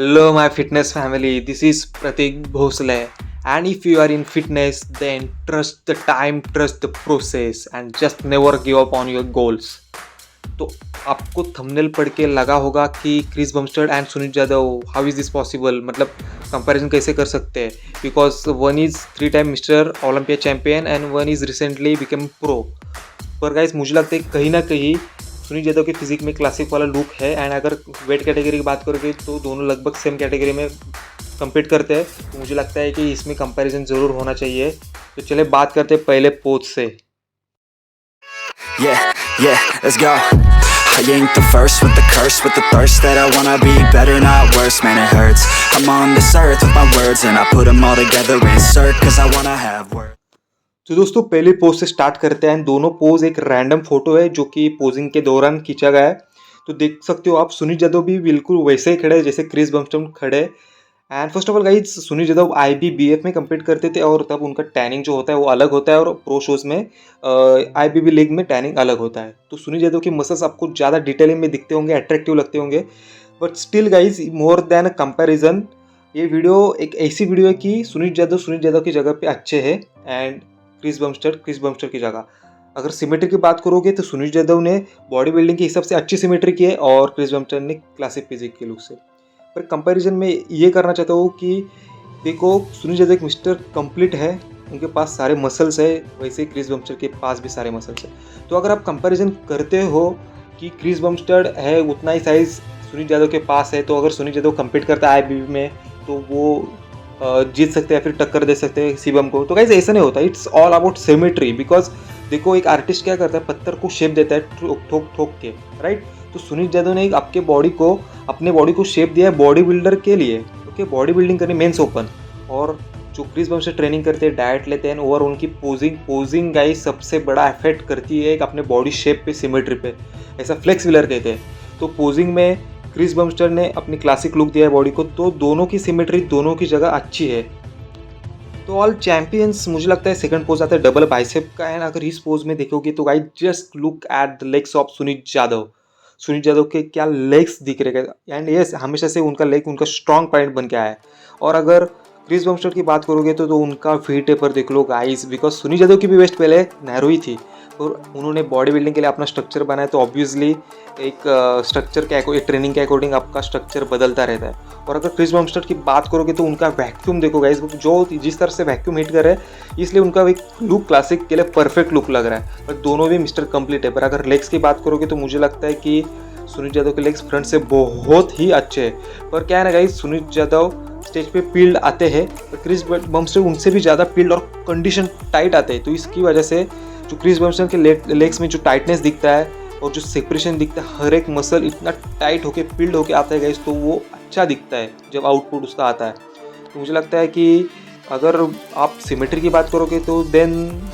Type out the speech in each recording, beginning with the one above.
Hello, my fitness family. This is Pratik Bhosle. And if you are in fitness, then trust the time, trust the process, and just never give up on your goals. तो आपको thumbnail पढ़ के लगा होगा कि Chris Bumstead and Sunil Yadav how is this possible, मतलब comparison कैसे कर सकते हैं, because one is 3 time mister Olympia champion and one is recently become pro. पर गाइस मुझे लगता है कहीं ना कहीं सुनील यादव के फिजिक में क्लासिक वाला लुक है. एंड अगर वेट कैटेगरी की बात करोगे तो दोनों लगभग सेम कैटेगरी में कम्पीट करते हैं. तो मुझे लगता है कि इसमें कंपैरिजन ज़रूर होना चाहिए. तो चले बात करते हैं पहले पोज से. Yeah, let's go. I ain't the first with the curse, with the thirst that I wanna be better, not worse, man it hurts. I'm on this earth with my words and I put them all together, insert, cause I wanna have words. तो दोस्तों पहले pose से start करते हैं. दोनों pose एक random photo है जो कि पोजिंग के दौरान खींचा गया है. तो देख सकते हो आप सुनील यादव भी बिल्कुल वैसे ही खड़े हैं जैसे क्रिस बमस्टर्ड खड़े. And first of all guys Sunil Yadav IBBF में कम्पीट करते थे और तब उनका टैनिंग जो होता है वो अलग होता है और प्रो शोज में IBB लीग में टैनिंग अलग होता है. तो सुनील यादव के मसल्स आपको ज़्यादा डिटेलिंग में दिखते होंगे, अट्रैक्टिव लगते होंगे. But still guys more than comparison ये वीडियो एक ऐसी वीडियो है कि सुनील यादव की जगह पे अच्छे हैं एंड क्रिस बमस्टर्ड की जगह. अगर सिमेट्री की बात करोगे तो सुनील यादव ने बॉडी बिल्डिंग के हिसाब से अच्छी सिमेट्री की है और क्रिस बमस्टर्ड ने क्लासिक फिजिक के लुक से. पर कंपैरिजन में ये करना चाहता हूँ कि देखो सुनील यादव एक मिस्टर कंप्लीट है, उनके पास सारे मसल्स है, वैसे क्रिस बमस्टर्ड के पास भी सारे मसल्स है. तो अगर आप कंपैरिजन करते हो कि क्रिस बमस्टर्ड है उतना ही साइज सुनील यादव के पास है, तो अगर सुनील यादव कम्पीट करता है IBB में तो वो जीत सकते हैं, फिर टक्कर दे सकते हैं शिवम को. तो गाइस ऐसा नहीं होता. It's all about symmetry. Because देखो एक आर्टिस्ट क्या करता है, पत्थर को शेप देता है ठोक के, राइट. तो सुनील यादव ने अपने बॉडी को शेप दिया है बॉडी बिल्डर के लिए. ओके, बॉडी बिल्डिंग करनी मेंस ओपन. और जो क्रिस बमस्टर्ड ट्रेनिंग करते हैं, डाइट लेते हैं और उनकी पोजिंग गाइस सबसे बड़ा इफेक्ट करती है अपने बॉडी शेप पे, सिमेट्री पे. ऐसा फ्लेक्स व्हीलर कहते हैं. तो पोजिंग में क्रिस बमस्टर्ड ने अपनी क्लासिक लुक दिया है बॉडी को. तो दोनों की सिमेट्री दोनों की जगह अच्छी है. तो ऑल चैंपियंस मुझे लगता है सेकंड पोज आता है डबल बाइसेप का. एंड अगर इस पोज में देखोगे तो guys just look at the legs of Sunil Yadav के क्या लेग्स दिख रहे हैं. एंड यस हमेशा से उनका लेग उनका स्ट्रॉन्ग पॉइंट बन के आया है. और अगर क्रिस बमस्टर्ड की बात करोगे तो उनका वी टेपर देख लो गाइस. बिकॉज सुनील यादव की भी वेस्ट पहले नैरो ही थी और उन्होंने बॉडी बिल्डिंग के लिए अपना स्ट्रक्चर बनाया. तो ऑब्वियसली एक स्ट्रक्चर के ट्रेनिंग के अकॉर्डिंग आपका स्ट्रक्चर बदलता रहता है. और अगर क्रिस बमस्टर्ड की बात करोगे तो उनका वैक्यूम देखो गाइस, जो जिस तरह से वैक्यूम हिट कर रहे हैं इसलिए उनका एक लुक क्लासिक के लिए परफेक्ट लुक लग रहा है. पर दोनों भी मिस्टर कंप्लीट है. पर अगर लेग्स की बात करोगे तो मुझे लगता है कि सुनील यादव के लेग्स फ्रंट से बहुत ही अच्छे हैं. पर क्या है ना गाइस, सुनील यादव स्टेज पे पील्ड आते हैं तो क्रिस बमस्टर्ड उनसे भी ज़्यादा पील्ड और कंडीशन टाइट आते हैं. तो इसकी वजह से जो क्रिस बमस्टर्ड के लेग्स में जो टाइटनेस दिखता है और जो सेपरेशन दिखता है, हर एक मसल इतना टाइट होके पील्ड होके आता है गाइस, तो वो अच्छा दिखता है जब आउटपुट उसका आता है. तो मुझे लगता है कि अगर आप सिमेट्री की बात करोगे तो देन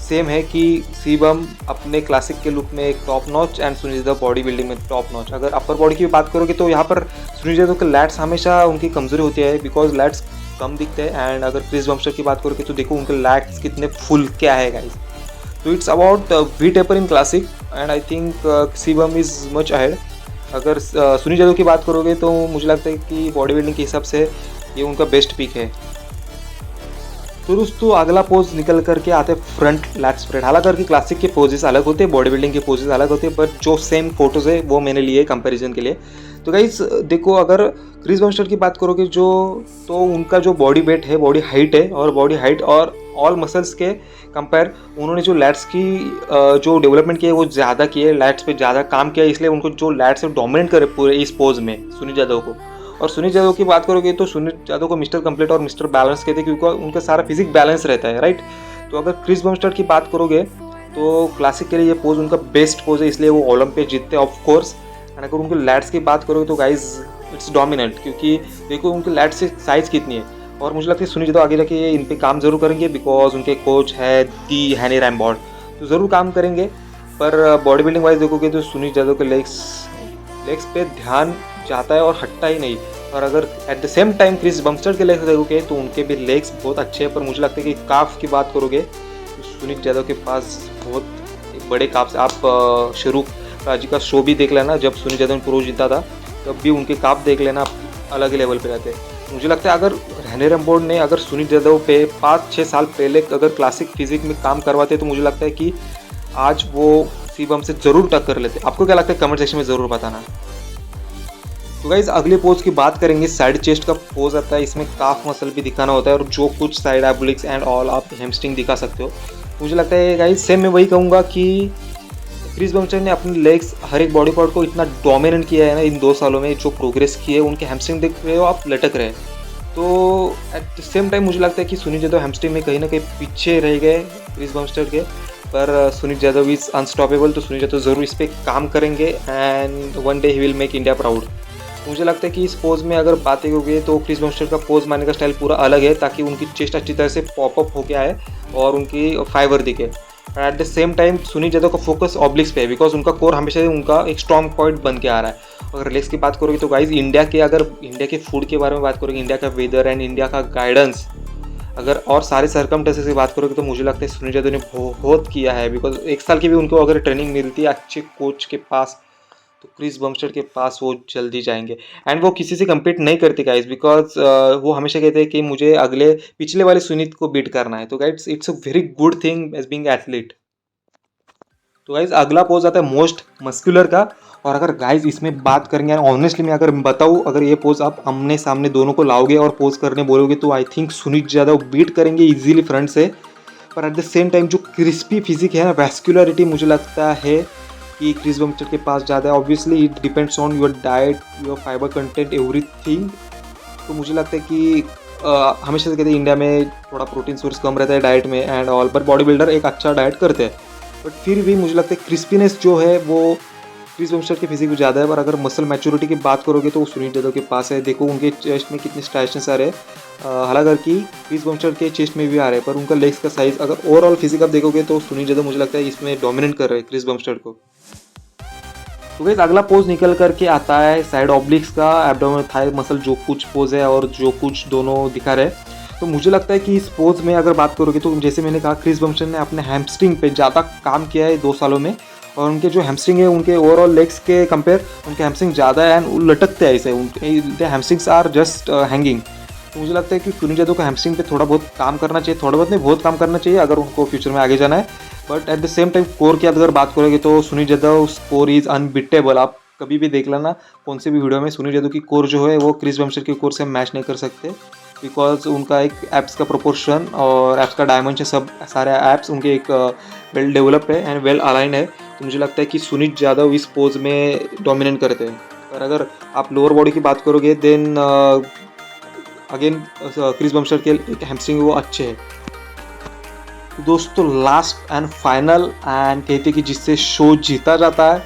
सेम है कि शिवम अपने क्लासिक के लुक में एक top notch and Sunil Yadav body building में टॉप नॉच. अगर अपर बॉडी की बात करोगे तो यहाँ पर सुनील यादव के लैट्स हमेशा उनकी कमजोरी होती है बिकॉज लैट्स कम दिखते हैं. एंड अगर क्रिस बमस्टर्ड की बात करोगे तो देखो उनके लैट्स कितने फुल क्या है गाइस. तो it's about we taper in classic and I think Shivam is much ahead. अगर सुनील यादव की बात करोगे तो मुझे लगता है कि बॉडी बिल्डिंग के हिसाब से ये उनका बेस्ट पिक है. तो दोस्तों अगला पोज निकल करके आते हैं फ्रंट लैट स्प्रेड. हालांकि क्लासिक के पोजेस अलग होते हैं, बॉडी बिल्डिंग के पोजेस अलग होते हैं, बट जो सेम फोटोज़ है वो मैंने लिए कंपैरिजन के लिए. तो गाइस देखो अगर क्रिस बमस्टर्ड की बात करोगे तो उनका जो बॉडी वेट है, बॉडी हाइट है, और बॉडी हाइट और ऑल मसल्स के कंपेयर उन्होंने जो लैट्स की जो डेवलपमेंट की है वो ज़्यादा की है, लैट्स पे ज़्यादा काम किया है, इसलिए उनको जो लैट्स है डोमिनेट करे पूरे इस पोज में सुनील यादव को. और सुनील यादव की बात करोगे तो सुनील यादव को मिस्टर कंप्लीट और मिस्टर बैलेंस कहते हैं क्योंकि उनका सारा फिजिक बैलेंस रहता है, राइट. तो अगर क्रिस बमस्टर्ड की बात करोगे तो क्लासिक के लिए ये पोज उनका बेस्ट पोज है, इसलिए वो ओलंपिया जीतते हैं ऑफ कोर्स. एंड अगर उनके लैट्स की बात करोगे तो गाइज इट्स डोमिनेंट, क्योंकि देखो उनके लैट्स की साइज़ कितनी है. और मुझे लगता है सुनील यादव आगे जाके इन पे काम जरूर करेंगे बिकॉज उनके कोच है दी हैनी रैमबॉर्ड, तो ज़रूर काम करेंगे. पर बॉडी बिल्डिंग वाइज देखोगे तो सुनील यादव के लेग्स पे ध्यान जाता है और हटता ही नहीं. और अगर at the same time Chris Bumstead के लेग्स देखोगे तो उनके भी लेग्स बहुत अच्छे हैं. पर मुझे लगता है कि काफ की बात करोगे तो सुनील यादव के पास बहुत बड़े काफ. आप शुरू राजी का शो भी देख लेना, जब सुनील यादव ने प्रो जीता था तब भी उनके काफ देख लेना. अलग ही लेवल पे रहते। मुझे लगता है अगर रैनी रैमबोर्ड ने अगर सुनील यादव पे 5-6 साल पहले अगर क्लासिक फिजिक में काम करवाते तो मुझे लगता है कि आज वो शिवम से ज़रूर टक्कर लेते। आपको क्या लगता है कमेंट सेक्शन में ज़रूर बताना। तो गाइज अगले पोज की बात करेंगे, साइड चेस्ट का पोज आता है, इसमें काफ मसल भी दिखाना होता है और जो कुछ साइड एब्लिक्स एंड ऑल आप हैमस्ट्रिंग दिखा सकते हो। मुझे लगता है गाइज सेम मैं वही कहूँगा कि क्रिस बम्पस्टर ने अपने लेग्स हर एक बॉडी पार्ट को इतना डोमिनेट किया है ना इन 2 सालों में, जो प्रोग्रेस की है उनके हैमस्ट्रिंग देख रहे हो आप लटक रहे हैं। तो एट द सेम टाइम मुझे लगता है कि सुनील यादव हैमस्ट्रिंग में कहीं ना कहीं पीछे रह गए क्रिस बम्पस्टर के, पर सुनील यादव इज़ अनस्टॉपेबल। तो सुनील यादव ज़रूर इस पर काम करेंगे and one day he will make India proud. मुझे लगता है कि इस पोज में अगर बातें होगी तो क्रिस बम्पस्टर का पोज मारने का स्टाइल पूरा अलग है, ताकि उनकी चेस्ट अच्छी तरह से पॉपअप होके आए और उनकी फाइबर दिखे। Eight the same time Sunil Yadav का फोकस ऑब्लिक्स पे है, बिकॉज उनका कोर हमेशा उनका एक स्ट्रॉन्ग पॉइंट बन के आ रहा है। अगर लेग्स की बात करोगे तो गाइज इंडिया के फूड के बारे में बात करोगे, इंडिया का वेदर एंड इंडिया का गाइडेंस अगर और सारे सर्कमस्टेंसेस की बात करोगे तो मुझे लगता है सुनील यादव ने बहुत किया है। बिकॉज 1 साल की भी उनको अगर ट्रेनिंग मिलती है अच्छे कोच के पास तो क्रिस बम्पस्टर के पास वो जल्दी जाएंगे। एंड वो किसी से कम्पीट नहीं करते गाइज, बिकॉज वो हमेशा कहते हैं कि मुझे पिछले वाले सुनीत को बीट करना है। तो guys it's a very good thing as being athlete. तो गाइज अगला पोज आता है मोस्ट मस्कुलर का, और अगर गाइज इसमें बात करेंगे ऑनेस्टली मैं अगर बताऊँ, अगर ये पोज आप आमने सामने दोनों को लाओगे और पोज करने बोलोगे तो I think Sunil Yadav beat करेंगे इजीली फ्रंट से। पर एट द सेम टाइम जो क्रिस्पी फिजिक है ना, वैस्कुलरिटी मुझे लगता है कि क्रिस बम्पस्टर के पास ज़्यादा है। Obviously it depends on your diet, your fibre content, everything. तो मुझे लगता है कि हमेशा से कहते हैं इंडिया में थोड़ा प्रोटीन सोर्स कम रहता है डाइट में एंड ऑल, पर बॉडी बिल्डर एक अच्छा डाइट करते हैं। बट फिर भी मुझे लगता है क्रिस्पीनेस जो है वो क्रिस बम्पस्टर की फिजिक में ज़्यादा है। पर अगर मसल मैच्योरिटी की बात करोगे तो सुनील यादव के पास है। देखो उनके चेस्ट में कितने स्ट्राइशंस आ रहे हैं, हालांकि क्रिस बम्पस्टर के चेस्ट में भी आ रहे हैं, पर उनका लेग्स का साइज अगर ओवरऑल फिजिक आप देखोगे तो सुनील यादव मुझे लगता है इसमें डोमिनेट कर रहे हैं क्रिस बम्पस्टर को। तो गाइस अगला पोज निकल करके आता है साइड ऑब्लिक्स का, एब्डोमेन थाई मसल जो कुछ पोज है और जो कुछ दोनों दिखा रहे हैं। तो मुझे लगता है कि इस पोज में अगर बात करोगे तो जैसे मैंने कहा क्रिस बम्पस्टर ने अपने हैमस्ट्रिंग पे ज़्यादा काम किया है 2 सालों में, और उनके जो हैमस्ट्रिंग है उनके ओवरऑल लेग्स के कंपेयर उनके हैमस्ट्रिंग ज़्यादा है एंड लटकते हैं ऐसे, उनके हैमस्ट्रिंग्स आर जस्ट हैंगिंग। तो मुझे लगता है कि सुनील यादव को हैमस्ट्रिंग पे थोड़ा बहुत काम करना चाहिए, थोड़ा बहुत नहीं बहुत काम करना चाहिए अगर उनको फ्यूचर में आगे जाना है। But at the same time core की अगर बात करोगे तो Sunil Yadav core is unbeatable. आप कभी भी देख लेना कौन से भी वीडियो में सुनील यादव की कोर जो है वो क्रिस बम्पस्टर की कोर से मैच नहीं कर सकते, बिकॉज उनका एक एप्स का प्रोपोर्शन और एप्स का डायमेंशन सब सारे एप्स उनके एक वेल डेवलप है एंड वेल अलाइंड है। तो मुझे लगता है कि सुनील यादव इस पोज में डोमिनेट करते हैं। पर अगर आप लोअर बॉडी की बात करोगे देन अगेन क्रिस बम्पस्टर के एक हैमस्ट्रिंग वो अच्छे हैं। तो दोस्तों लास्ट एंड फाइनल एंड कहते कि जिससे शो जीता जाता है,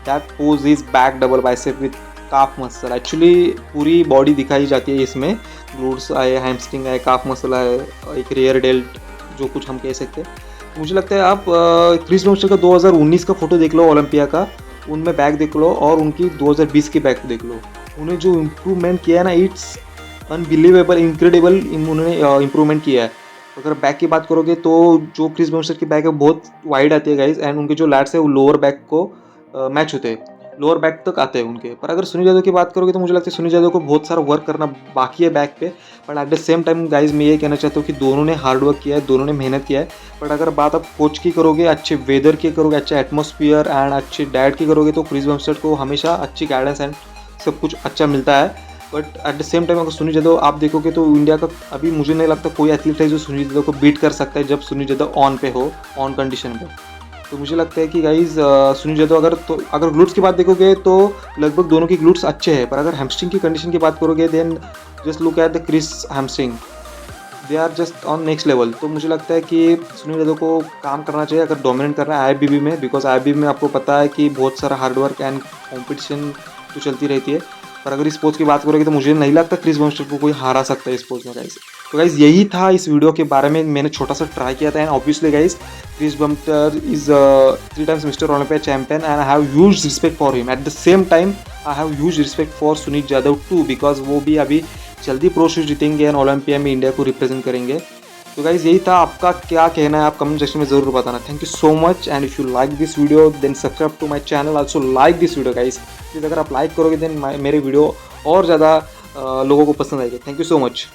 that pose is back double bicep with calf muscle. Actually पूरी बॉडी दिखाई जाती है इसमें, ग्लूट्स आए, हैमस्ट्रिंग आए, काफ मसल आए, एक रेयर डेल्ट जो कुछ हम कह सकते हैं। मुझे लगता है आप क्रिस बम्पस्टर का 2019 का फोटो देख लो ओलंपिया का, उनमें बैक देख लो और उनकी 2020 की बैक देख लो, उन्हें जो इम्प्रूवमेंट किया है ना इट्स अनबिलीवेबल, इनक्रेडिबल उन्होंने इम्प्रूवमेंट किया है। अगर बैक की बात करोगे तो जो क्रिस बम्पस्टर की बैक है बहुत वाइड आती है गाइज एंड उनके जो लैट्स है वो लोअर बैक को मैच होते हैं, लोअर बैक तक आते हैं उनके। पर अगर सुनील यादव की बात करोगे तो मुझे लगता है सुनील यादव को बहुत सारा वर्क करना बाकी है बैक पे। But at the same time guys मैं ये कहना चाहता हूँ कि दोनों ने हार्ड वर्क किया है, दोनों ने मेहनत किया है। बट अगर बात आप कोच की करोगे, अच्छे वेदर की करोगे, अच्छे एटमॉस्फेयर एंड अच्छी डाइट की करोगे तो क्रिस बम्पस्टर को हमेशा अच्छी गाइडेंस एंड सब कुछ अच्छा मिलता है। But at the same time अगर सुनील यादव आप देखोगे तो इंडिया का अभी मुझे नहीं लगता कोई एथलीट है जो सुनील यादव को बीट कर सकता है जब सुनील यादव ऑन पे हो, ऑन कंडीशन पे। तो मुझे लगता है कि गाइज सुनील यादव अगर ग्लूट्स की बात देखोगे तो लगभग दोनों की ग्लूट्स अच्छे हैं। पर अगर हैमस्ट्रिंग की कंडीशन की बात करोगे then just look at the Chris hamstring, they are just on next level. तो मुझे लगता है कि सुनील यादव को काम करना चाहिए अगर डोमिनेट कर रहा है IFBB में, बिकॉज IFBB में आपको पता है कि बहुत सारा हार्डवर्क एंड कॉम्पिटिशन तो चलती रहती है। पर अगर इस पोज की बात करोगे तो मुझे नहीं लगता क्रिस बम्पस्टर को कोई हरा सकता है इस पोज में गाइज। तो गाइज यही था इस वीडियो के बारे में, मैंने छोटा सा ट्राई किया था। And obviously guys Chris Bumstead is 3 times mister Olympia champion and I have huge respect for him. At the same time I have huge respect for Sunil Yadav too, because वो भी अभी जल्दी प्रो शूज जीतेंगे and Olympia में India को represent करेंगे। तो guys यही था, आपका क्या कहना है आप कमेंट सेक्शन में ज़रूर बताना। Thank you so much and if you like this video then subscribe to my channel, also like this video guys. Please अगर आप लाइक करोगे देन मेरे वीडियो और ज़्यादा लोगों को पसंद आएगी। Thank you so much.